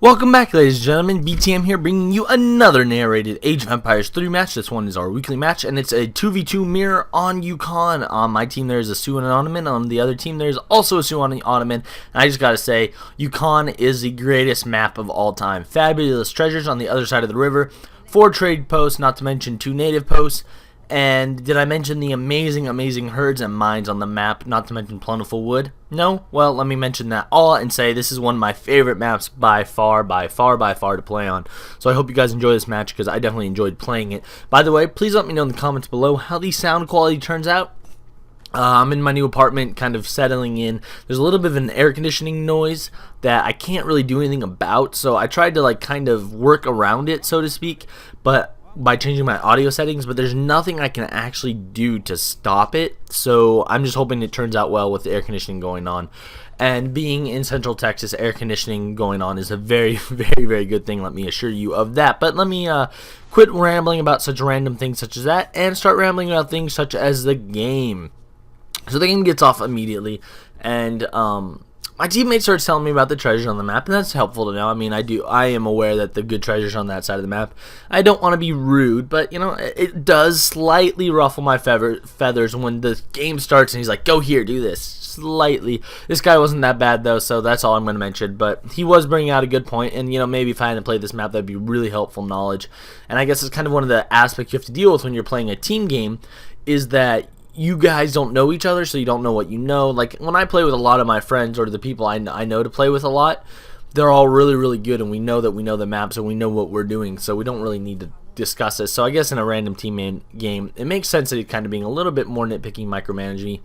Welcome back, ladies and gentlemen. BTM here, bringing you another narrated Age of Empires 3 match. This one is our weekly match, and it's a 2v2 mirror on Yukon. On my team, there's a Sioux and an Ottoman. On the other team, there's also a Sioux and an Ottoman. And I just gotta say, Yukon is the greatest map of all time. Fabulous treasures on the other side of the river, 4 trade posts, not to mention 2 native posts. And did I mention the amazing herds and mines on the map, not to mention plentiful wood? No? Well, let me mention that all and say this is one of my favorite maps by far to play on. So I hope you guys enjoy this match because I definitely enjoyed playing it. By the way, please let me know in the comments below how the sound quality turns out. I'm in my new apartment, kind of settling in. There's a little bit of an air conditioning noise that I can't really do anything about, so I tried to kind of work around it, so to speak, but by changing my audio settings, but there's nothing I can actually do to stop it. So I'm just hoping it turns out well with the air conditioning going on. And being in Central Texas, air conditioning going on is a very good thing, let me assure you of that. But let me quit rambling about such random things such as that and start rambling about things such as the game. So the game gets off immediately, and my teammate starts telling me about the treasures on the map, and that's helpful to know. I mean, I am aware that the good treasures on that side of the map. I don't want to be rude, but you know, it does slightly ruffle my feathers when the game starts and he's like, "Go here, do this." Slightly. This guy wasn't that bad though, so that's all I'm going to mention. But he was bringing out a good point, and you know, maybe if I hadn't played this map, that'd be really helpful knowledge. And I guess it's kind of one of the aspects you have to deal with when you're playing a team game, is that you guys don't know each other, so you don't know what you know. Like when I play with a lot of my friends or the people I know to play with a lot, they're all really good, and we know that we know the maps and we know what we're doing, so we don't really need to discuss this. So I guess in a random team game, it makes sense that he's kind of being a little bit more nitpicking, micromanaging,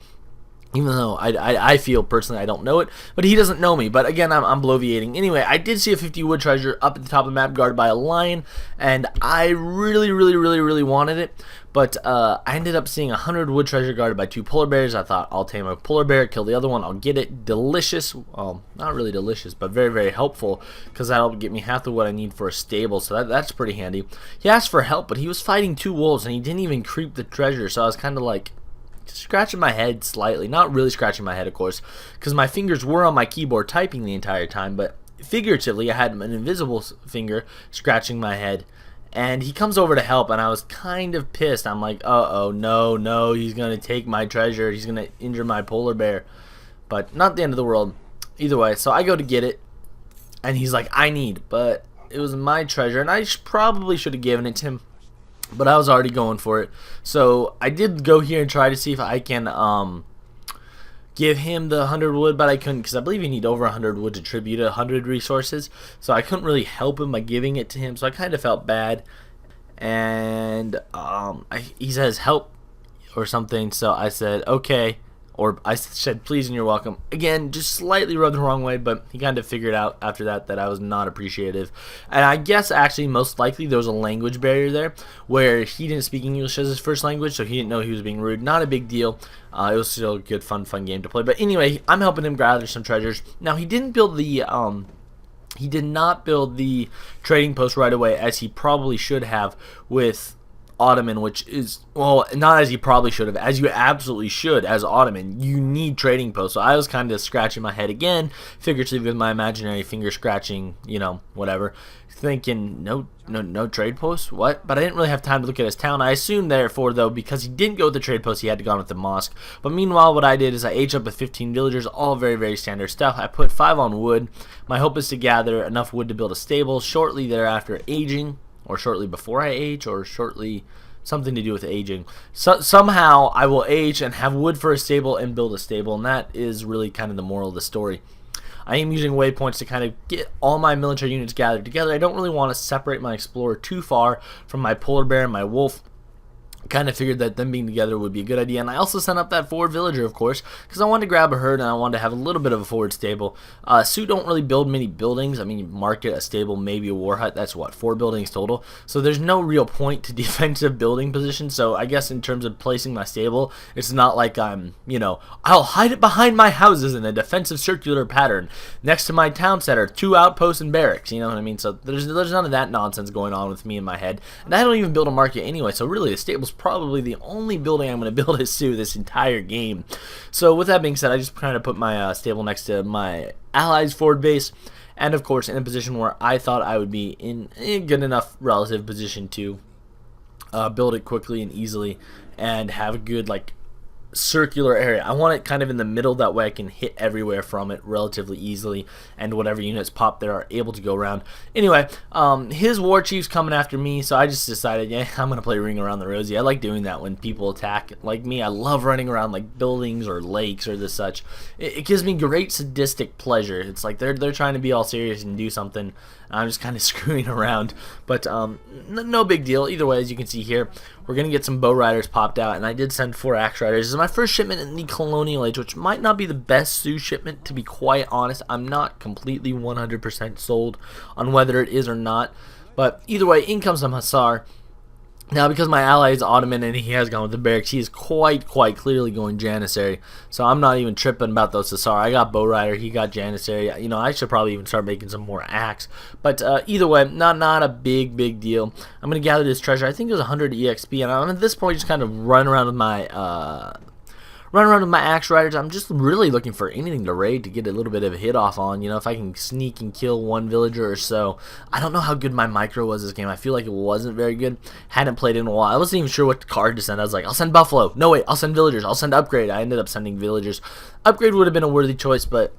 even though I feel personally I don't know it, but he doesn't know me. But again, I'm bloviating. Anyway, I did see a 50 wood treasure up at the top of the map guarded by a lion, and I really wanted it. But I ended up seeing 100 wood treasure guarded by 2 polar bears. I thought, I'll tame a polar bear, kill the other one, I'll get it. Delicious. Well, not really delicious, but very helpful, because that'll get me half of what I need for a stable, so that's pretty handy. He asked for help, but he was fighting 2 wolves, and he didn't even creep the treasure, so I was kind of like scratching my head slightly. Not really scratching my head, of course, because my fingers were on my keyboard typing the entire time, but figuratively I had an invisible finger scratching my head. And he comes over to help, and I was kind of pissed. I'm like, uh-oh, no, he's going to take my treasure. He's going to injure my polar bear. But not the end of the world. Either way, so I go to get it, and he's like, I need. But it was my treasure, and I probably should have given it to him. But I was already going for it. So I did go here and try to see if I can give him the 100 wood, but I couldn't, because I believe you need over 100 wood to tribute 100 resources, so I couldn't really help him by giving it to him, so I kind of felt bad. And he says help or something, so I said okay, or I said please and you're welcome. Again, just slightly rubbed the wrong way, but he kind of figured out after that I was not appreciative. And I guess actually most likely there was a language barrier there, where he didn't speak English as his first language, so he didn't know he was being rude. Not a big deal. It was still a good fun game to play. But anyway, I'm helping him gather some treasures. Now he didn't build the he did not build the trading post right away, as he probably should have with Ottoman, which is, well, not as you probably should have, as you absolutely should as Ottoman. You need trading posts. So I was kind of scratching my head again, figuratively with my imaginary finger scratching, you know, whatever, thinking no trade posts, what? But I didn't really have time to look at his town. I assumed therefore though, because he didn't go with the trade post, he had to go on with the mosque. But meanwhile, what I did is I aged up with 15 villagers, all very standard stuff. I put 5 on wood. My hope is to gather enough wood to build a stable shortly thereafter aging, or shortly before I age, or shortly, something to do with aging. So somehow I will age and have wood for a stable and build a stable, and that is really kind of the moral of the story. I am using waypoints to kind of get all my military units gathered together. I don't really want to separate my explorer too far from my polar bear and my wolf. Kind of figured that them being together would be a good idea, and I also sent up that forward villager, of course, because I wanted to grab a herd and I wanted to have a little bit of a forward stable. Sioux don't really build many buildings. I mean, market, a stable, maybe a war hut. That's what, 4 buildings total. So there's no real point to defensive building position. So I guess in terms of placing my stable, it's not like I'm, you know, I'll hide it behind my houses in a defensive circular pattern. Next to my town center, 2 outposts and barracks. You know what I mean? So there's none of that nonsense going on with me in my head. And I don't even build a market anyway. So really, the stable's probably the only building I'm going to build as Sioux this entire game. So with that being said, I just kind of put my stable next to my allies' forward base, and of course in a position where I thought I would be in a good enough relative position to build it quickly and easily and have a good like circular area. I want it kind of in the middle, that way I can hit everywhere from it relatively easily, and whatever units pop there are able to go around. Anyway, his war chief's coming after me, so I just decided, yeah, I'm gonna play Ring Around the Rosie. I like doing that when people attack like me. I love running around like buildings or lakes or the such. It gives me great sadistic pleasure. It's like they're trying to be all serious and do something, I'm just kind of screwing around, but no big deal. Either way, as you can see here, we're going to get some bow riders popped out, and I did send 4 axe riders. This is my first shipment in the colonial age, which might not be the best Sioux shipment, to be quite honest. I'm not completely 100% sold on whether it is or not, but either way, in comes some hussar. Now, because my ally is Ottoman and he has gone with the barracks, he is quite clearly going Janissary. So I'm not even tripping about those hussar. I got bow rider, he got Janissary. You know, I should probably even start making some more axe. But either way, not a big deal. I'm gonna gather this treasure. I think it was 100 EXP, and I'm at this point just kind of run around with my axe riders. I'm just really looking for anything to raid to get a little bit of a hit off on. You know, if I can sneak and kill one villager or so. I don't know how good my micro was this game. I feel like it wasn't very good. Hadn't played in a while. I wasn't even sure what card to send. I was like, I'll send Buffalo. No, wait, I'll send villagers. I'll send Upgrade. I ended up sending villagers. Upgrade would have been a worthy choice, but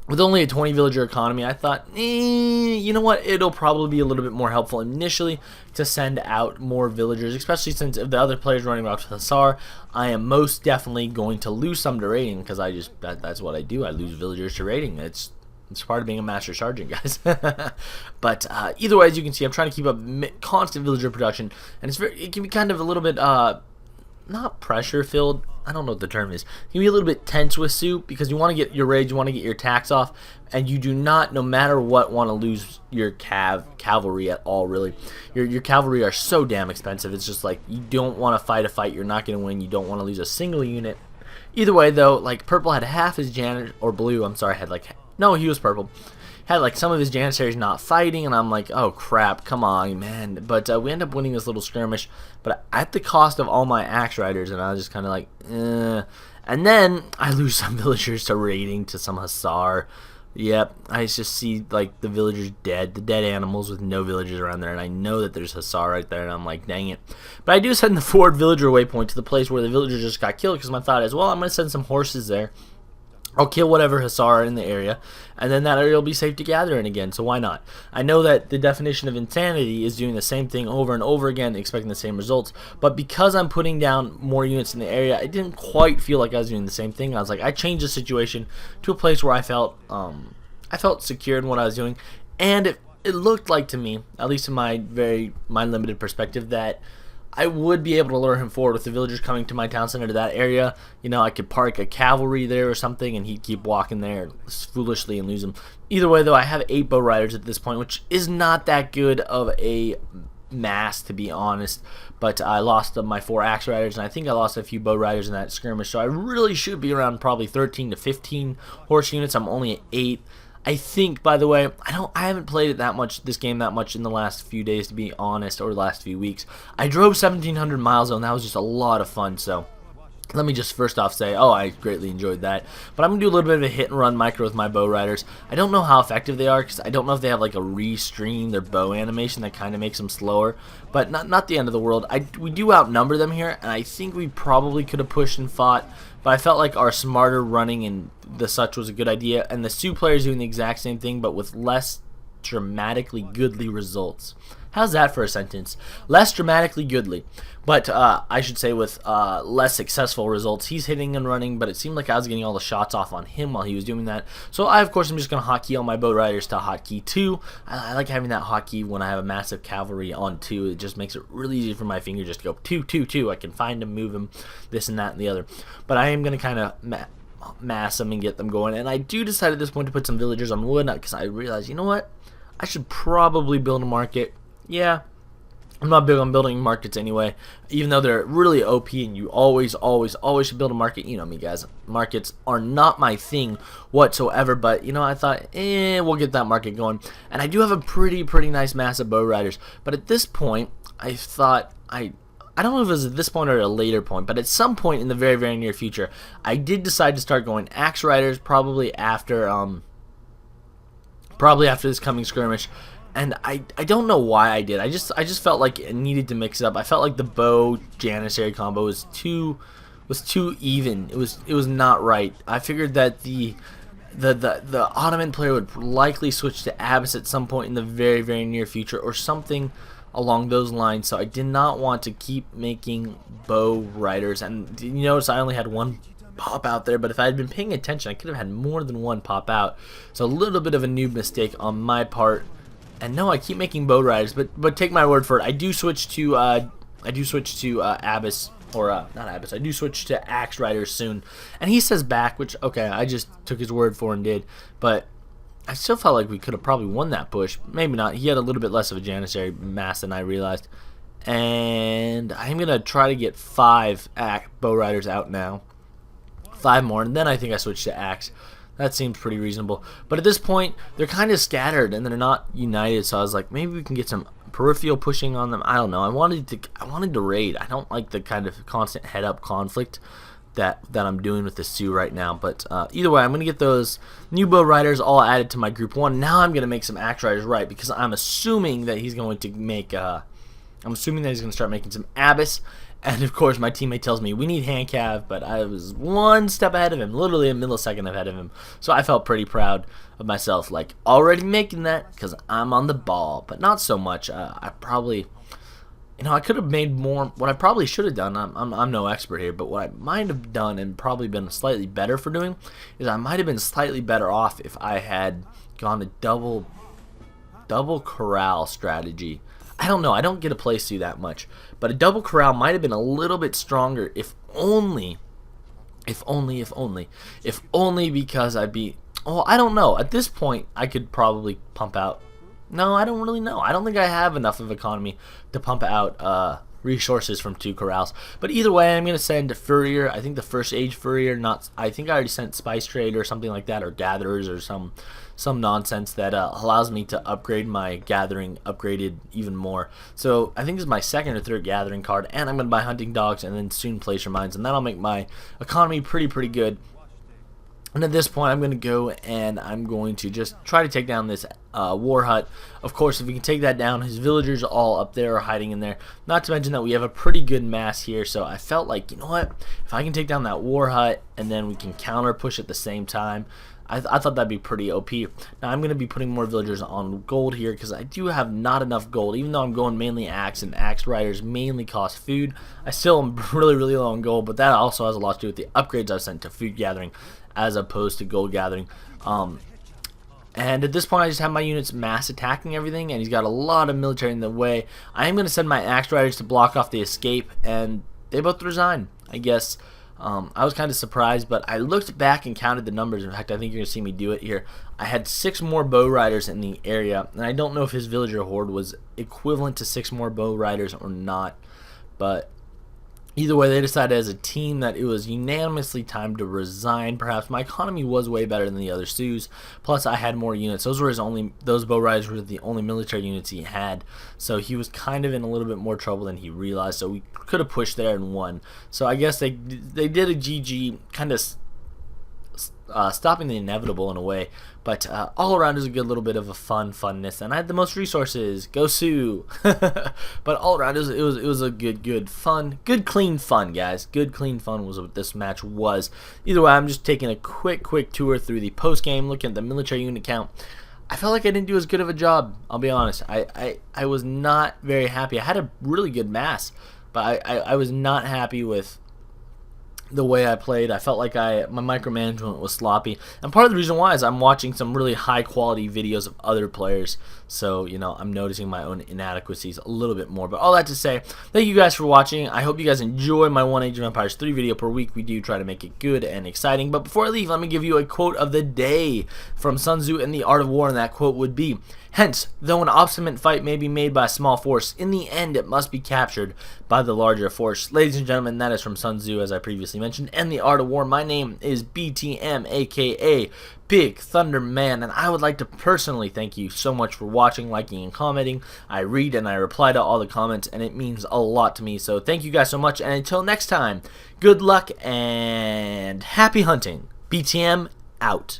with only a 20 villager economy, I thought, you know what, it'll probably be a little bit more helpful initially to send out more villagers, especially since if the other player's running around with Hussar, I am most definitely going to lose some to raiding, because that's what I do. I lose villagers to raiding. It's part of being a master sergeant, guys. But either way, as you can see, I'm trying to keep up constant villager production, and it can be kind of a little bit not pressure filled. I don't know what the term is. You can be a little bit tense with Sioux because you want to get your raids, you want to get your attacks off, and you do not, no matter what, want to lose your cavalry at all, really. Your cavalry are so damn expensive. It's just like you don't want to fight a fight you're not going to win. You don't want to lose a single unit. Either way, though, like purple had half his or blue, I'm sorry, had like, no, he was purple. Had like some of his janissaries not fighting, and I'm like, oh crap, come on, man. But we end up winning this little skirmish, but at the cost of all my axe riders, and I was just kind of like, and then I lose some villagers to raiding, to some hussar. Yep, I just see like the villagers dead, the dead animals with no villagers around there, and I know that there's hussar right there, and I'm like, dang it. But I do send the forward villager waypoint to the place where the villagers just got killed, because my thought is, well, I'm going to send some horses there. I'll kill whatever hussar are in the area, and then that area will be safe to gather in again, so why not? I know that the definition of insanity is doing the same thing over and over again, expecting the same results, but because I'm putting down more units in the area, I didn't quite feel like I was doing the same thing. I was like, I changed the situation to a place where I felt secure in what I was doing, and it looked like to me, at least in my limited perspective, that I would be able to lure him forward with the villagers coming to my town center to that area. You know, I could park a cavalry there or something, and he'd keep walking there foolishly and lose him. Either way, though, I have 8 bow riders at this point, which is not that good of a mass, to be honest. But I lost my 4 axe riders, and I think I lost a few bow riders in that skirmish. So I really should be around probably 13 to 15 horse units. I'm only at 8. I think, by the way, I haven't played it this game that much in the last few days, to be honest, or the last few weeks. I drove 1,700 miles, and that was just a lot of fun, so let me just first off say, I greatly enjoyed that. But I'm going to do a little bit of a hit and run micro with my bow riders. I don't know how effective they are, because I don't know if they have like a restream their bow animation that kind of makes them slower. But not the end of the world. We do outnumber them here, and I think we probably could have pushed and fought. But I felt like our smarter running and the such was a good idea. And the Sioux players doing the exact same thing, but with less dramatically goodly results. How's that for a sentence? Less dramatically goodly, but I should say with less successful results. He's hitting and running, but it seemed like I was getting all the shots off on him while he was doing that. So of course, I'm just going to hotkey all my bow riders to hotkey 2. I like having that hotkey when I have a massive cavalry on 2. It just makes it really easy for my finger just to go 2, 2, 2. I can find him, move him, this and that and the other. But I am going to kind of mass them and get them going. And I do decide at this point to put some villagers on wood, because I realized, you know what? I should probably build a market. Yeah, I'm not big on building markets anyway, even though they're really OP and you always should build a market. You know me, guys. Markets are not my thing whatsoever, but you know, I thought, we'll get that market going. And I do have a pretty nice mass of bow riders, but at this point, I thought, I don't know if it was at this point or at a later point, but at some point in the very near future, I did decide to start going axe riders, probably after probably after this coming skirmish. And I don't know why I did. I just felt like it needed to mix it up. I felt like the bow janissary combo was too even. It was not right. I figured that the Ottoman player would likely switch to Abyss at some point in the very near future or something along those lines. So I did not want to keep making bow riders. And you notice I only had one pop out there, but if I had been paying attention, I could have had more than one pop out. So a little bit of a noob mistake on my part. And no, I keep making bow riders, but take my word for it. I do switch to Abyss, or not Abyss. I do switch to Axe Riders soon. And he says back, which okay, I just took his word for and did. But I still felt like we could have probably won that push. Maybe not. He had a little bit less of a janissary mass than I realized. And I'm gonna try to get 5 bow riders out now. 5 more, and then I think I switch to Axe. That seems pretty reasonable. But at this point, they're kind of scattered and they're not united. So I was like, maybe we can get some peripheral pushing on them. I don't know. I wanted to raid. I don't like the kind of constant head-up conflict that I'm doing with the Sioux right now. But either way, I'm going to get those new bow riders all added to my group 1. Now I'm going to make some Axe Riders right, because I'm assuming that he's going to make start making some Abyss. And of course, my teammate tells me we need hand cav, but I was one step ahead of him, literally a millisecond ahead of him. So I felt pretty proud of myself, like already making that, because I'm on the ball, but not so much. I probably, I could have made more. What I probably should have done, I'm no expert here, but what I might have done and probably been slightly better for doing is I might have been slightly better off if I had gone a double corral strategy. I don't know. I don't get a place to that much, but a double corral might have been a little bit stronger, if only because I'd be. Oh, I don't know. At this point, I could probably pump out. No, I don't really know. I don't think I have enough of economy to pump out resources from 2 corrals. But either way, I'm gonna send a Furrier. I think the first age Furrier. I think I already sent Spice Trade or something like that, or Gatherers or some nonsense that allows me to upgrade my gathering, upgraded even more. So I think this is my 2nd or 3rd gathering card, and I'm going to buy hunting dogs and then soon placer mines, and that'll make my economy pretty good. And at this point, I'm going to go and I'm going to just try to take down this war hut. Of course, if we can take that down, his villagers all up there are hiding in there. Not to mention that we have a pretty good mass here, so I felt like, you know what, if I can take down that war hut and then we can counter push at the same time, I thought that'd be pretty OP. Now I'm going to be putting more villagers on gold here because I do have not enough gold. Even though I'm going mainly Axe, and Axe Riders mainly cost food, I still am really low on gold, but that also has a lot to do with the upgrades I've sent to food gathering as opposed to gold gathering. And at this point, I just have my units mass attacking everything, and he's got a lot of military in the way. I am going to send my Axe Riders to block off the escape, and they both resign, I guess. I was kind of surprised, but I looked back and counted the numbers. In fact, I think you're going to see me do it here. I had 6 more bow riders in the area, and I don't know if his villager horde was equivalent to 6 more bow riders or not, but either way, they decided as a team that it was unanimously time to resign. Perhaps my economy was way better than the other Sioux. Plus, I had more units. Those bow riders were the only military units he had. So he was kind of in a little bit more trouble than he realized. So we could have pushed there and won. So I guess they did a GG, kind of stopping the inevitable in a way. But all around is a good little bit of a funness, and I had the most resources. Go Sioux! But all around it was a good clean fun, guys. Good clean fun was what this match was. Either way, I'm just taking a quick tour through the post game, looking at the military unit count. I felt like I didn't do as good of a job. I'll be honest. I was not very happy. I had a really good mass, but I was not happy with the way I played. I felt like my micromanagement was sloppy, and part of the reason why is I'm watching some really high quality videos of other players, so I'm noticing my own inadequacies a little bit more. But all that to say, thank you guys for watching. I hope you guys enjoy my One Age of Empires 3 video per week. We do try to make it good and exciting. But before I leave, let me give you a quote of the day from Sun Tzu in The Art of War, and that quote would be, "Hence, though an obstinate fight may be made by a small force, in the end it must be captured by the larger force." Ladies and gentlemen, that is from Sun Tzu, as I previously mentioned, and The Art of War. My name is BTM, aka Big Thunder Man, and I would like to personally thank you so much for watching, liking, and commenting. I read and I reply to all the comments, and it means a lot to me. So thank you guys so much, and until next time, good luck and happy hunting. BTM out.